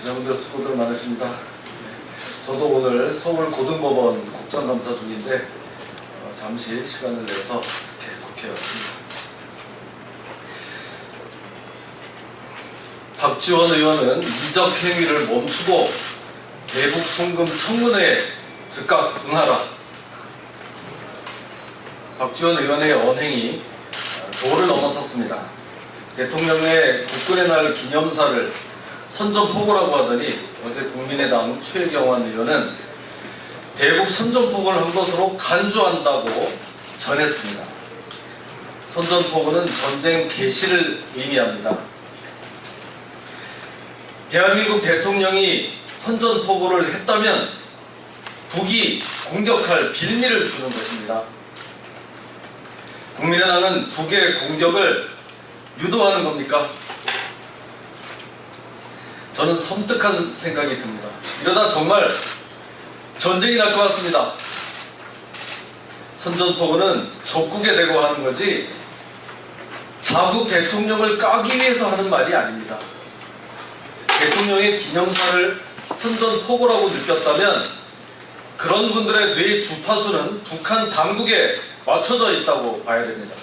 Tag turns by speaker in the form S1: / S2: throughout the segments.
S1: 기자분들 수고들 많으십니다. 저도 오늘 서울고등법원 국정감사 중인데 잠시 시간을 내서 이렇게 국회에 왔습니다. 박지원 의원은 이적 행위를 멈추고 대북 송금 청문회에 즉각 응하라. 박지원 의원의 언행이 도를 넘어섰습니다. 대통령의 국군의 날 기념사를 선전포고라고 하더니 어제 국민의당 최경환 의원은 대북 선전포고를 한 것으로 간주한다고 전했습니다. 선전포고는 전쟁 개시를 의미합니다. 대한민국 대통령이 선전포고를 했다면 북이 공격할 빌미를 주는 것입니다. 국민의당은 북의 공격을 유도하는 겁니까? 저는 섬뜩한 생각이 듭니다. 이러다 정말 전쟁이 날 것 같습니다. 선전포고는 적국에 대고 하는 거지 자국 대통령을 까기 위해서 하는 말이 아닙니다. 대통령의 기념사를 선전포고라고 느꼈다면 그런 분들의 뇌 주파수는 북한 당국에 맞춰져 있다고 봐야 됩니다.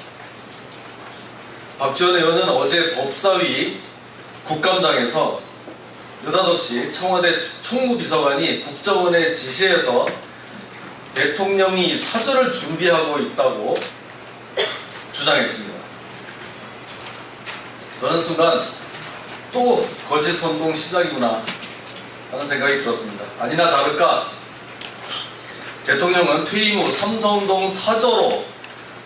S1: 박지원 의원은 어제 법사위 국감장에서 느닷없이 청와대 총무비서관이 국정원에 지시해서 대통령이 사절을 준비하고 있다고 주장했습니다. 저는 순간 또 거짓 선동 시작이구나 하는 생각이 들었습니다. 아니나 다를까 대통령은 퇴임 후 삼성동 사저로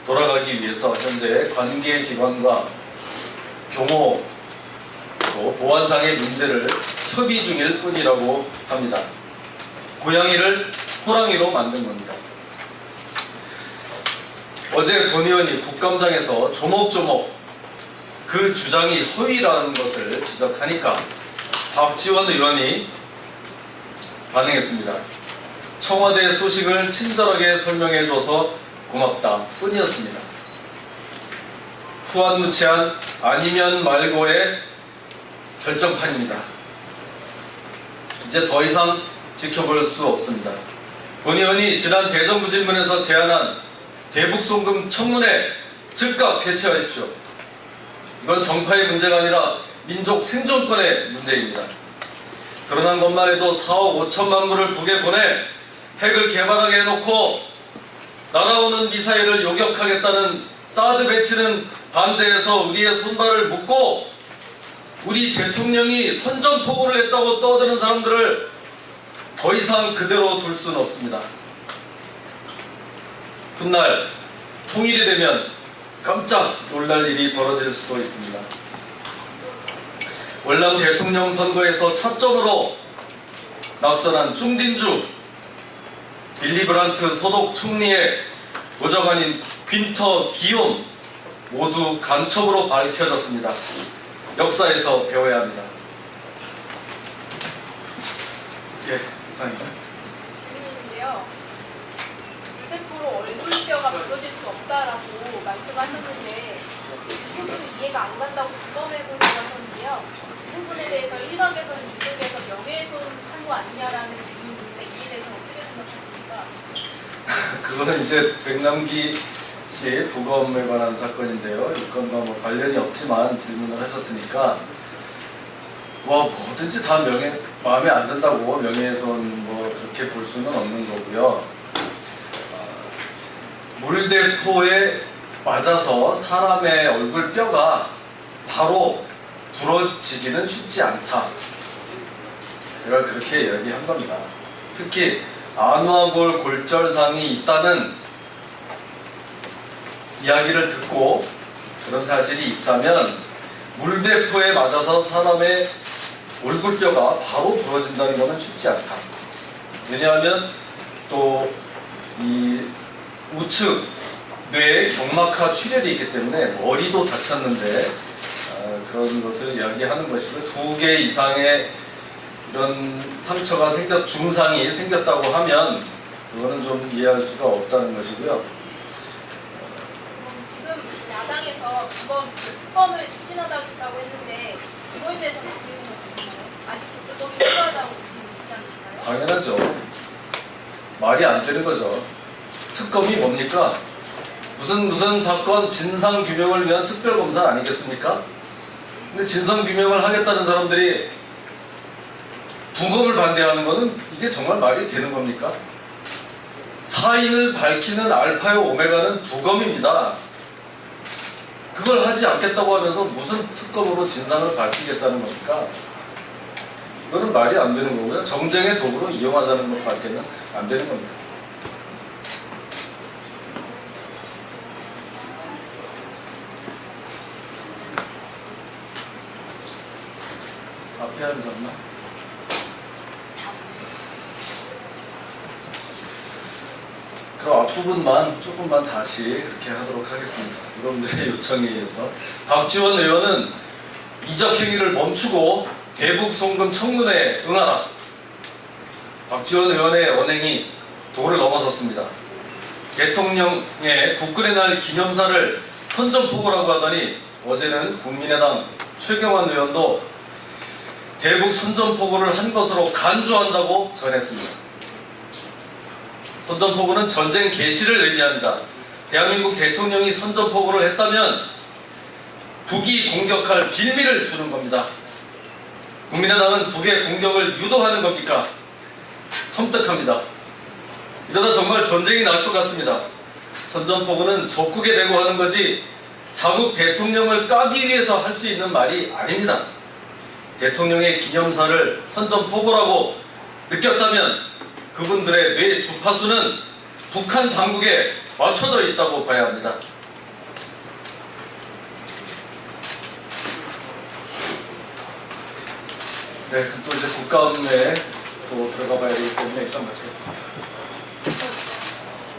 S1: 돌아가기 위해서 현재 관계기관과 경호 또 보안상의 문제를 협의 중일 뿐이라고 합니다. 고양이를 호랑이로 만든 겁니다. 어제 권 의원이 국감장에서 조목조목 그 주장이 허위라는 것을 지적하니까 박지원 의원이 반응했습니다. 청와대 소식을 친절하게 설명해줘서 고맙다 뿐이었습니다. 후안무치한 아니면 말고의 결정판입니다. 이제 더 이상 지켜볼 수 없습니다. 권 의원이 지난 대정부 질문에서 제안한 대북송금 청문회 즉각 개최하십시오. 이건 정파의 문제가 아니라 민족 생존권의 문제입니다. 드러난 것만 해도 4억 5천만 불을 북에 보내 핵을 개발하게 해놓고 날아오는 미사일을 요격하겠다는 사드 배치는 반대해서 우리의 손발을 묶고 우리 대통령이 선전포고를 했다고 떠드는 사람들을 더 이상 그대로 둘 수는 없습니다. 훗날 통일이 되면 깜짝 놀랄 일이 벌어질 수도 있습니다. 월남 대통령 선거에서 차점으로 낙선한 중딘주 빌리 브란트 소속 총리의 보좌관인 퀸터 기욤 모두 간첩으로 밝혀졌습니다. 역사에서 배워야 합니다. 예, 이상입니다.
S2: 질문인데요. 물대포로 얼굴뼈가 부러질 수 없다라고 말씀하셨는데 이 부분은 이해가 안 간다고 부검해보시고 하셨는데요. 이 부분에 대해서 일각에서는 이쪽에서 명예훼손한 거 아니냐라는 질문이 있는데 이에 대해서 어떻게 생각하십니까?
S1: 그거는 이제 백남기 씨 부검에 관한 사건인데요. 이 건과 뭐 관련이 없지만 질문을 하셨으니까 뭐든지 다 마음에 안 든다고 명예훼손 뭐 그렇게 볼 수는 없는 거고요. 물대포에 맞아서 사람의 얼굴 뼈가 바로 부러지기는 쉽지 않다. 제가 그렇게 이야기한 겁니다. 특히 안와골 골절상이 있다는 이야기를 듣고 그런 사실이 있다면 물대포에 맞아서 사람의 얼굴뼈가 바로 부러진다는 것은 쉽지 않다. 왜냐하면 또 이 우측 뇌에 경막하 출혈이 있기 때문에 머리도 다쳤는데 그런 것을 이야기하는 것이고요. 2개 이상의 이런 상처가 중상이 생겼다고 하면 그거는 좀 이해할 수가 없다는 것이고요.
S2: 지금 야당에서 특검을 추진하다고 했는데 이거에 대해서는 어떻게 생각하시나요? 아직도 특검이 불가피하다고 보시는 입장이신가요?
S1: 당연하죠. 말이 안 되는 거죠. 특검이 뭡니까? 무슨 사건 진상 규명을 위한 특별검사 아니겠습니까? 근데 진상 규명을 하겠다는 사람들이 부검을 반대하는 거는 이게 정말 말이 되는 겁니까? 사인을 밝히는 알파요 오메가는 부검입니다. 그걸 하지 않겠다고 하면서 무슨 특검으로 진상을 밝히겠다는 겁니까? 이거는 말이 안 되는 거고요. 정쟁의 도구로 이용하자는 것밖에는 안 되는 겁니다. 앞에 하는 것만. 그럼 앞부분만 조금만 다시 이렇게 하도록 하겠습니다. 여러분들의 요청에 의해서 박지원 의원은 이적 행위를 멈추고 대북 송금 청문회에 응하라. 박지원 의원의 언행이 도를 넘어섰습니다. 대통령의 국군의 날 기념사를 선전포고라고 하더니 어제는 국민의당 최경환 의원도 대북 선전포고를 한 것으로 간주한다고 전했습니다. 선전포고는 전쟁 개시를 의미합니다. 대한민국 대통령이 선전포고를 했다면 북이 공격할 빌미를 주는 겁니다. 국민의당은 북의 공격을 유도하는 겁니까? 섬뜩합니다. 이러다 정말 전쟁이 날 것 같습니다. 선전포고는 적국에 대고 하는 거지 자국 대통령을 까기 위해서 할 수 있는 말이 아닙니다. 대통령의 기념사를 선전포고라고 느꼈다면 그분들의 뇌 주파수는 북한 당국에 맞춰져 있다고 봐야 합니다. 네, 그럼 또 이제 국감에 또 들어가 봐야 되기 때문에 일단 마치겠습니다.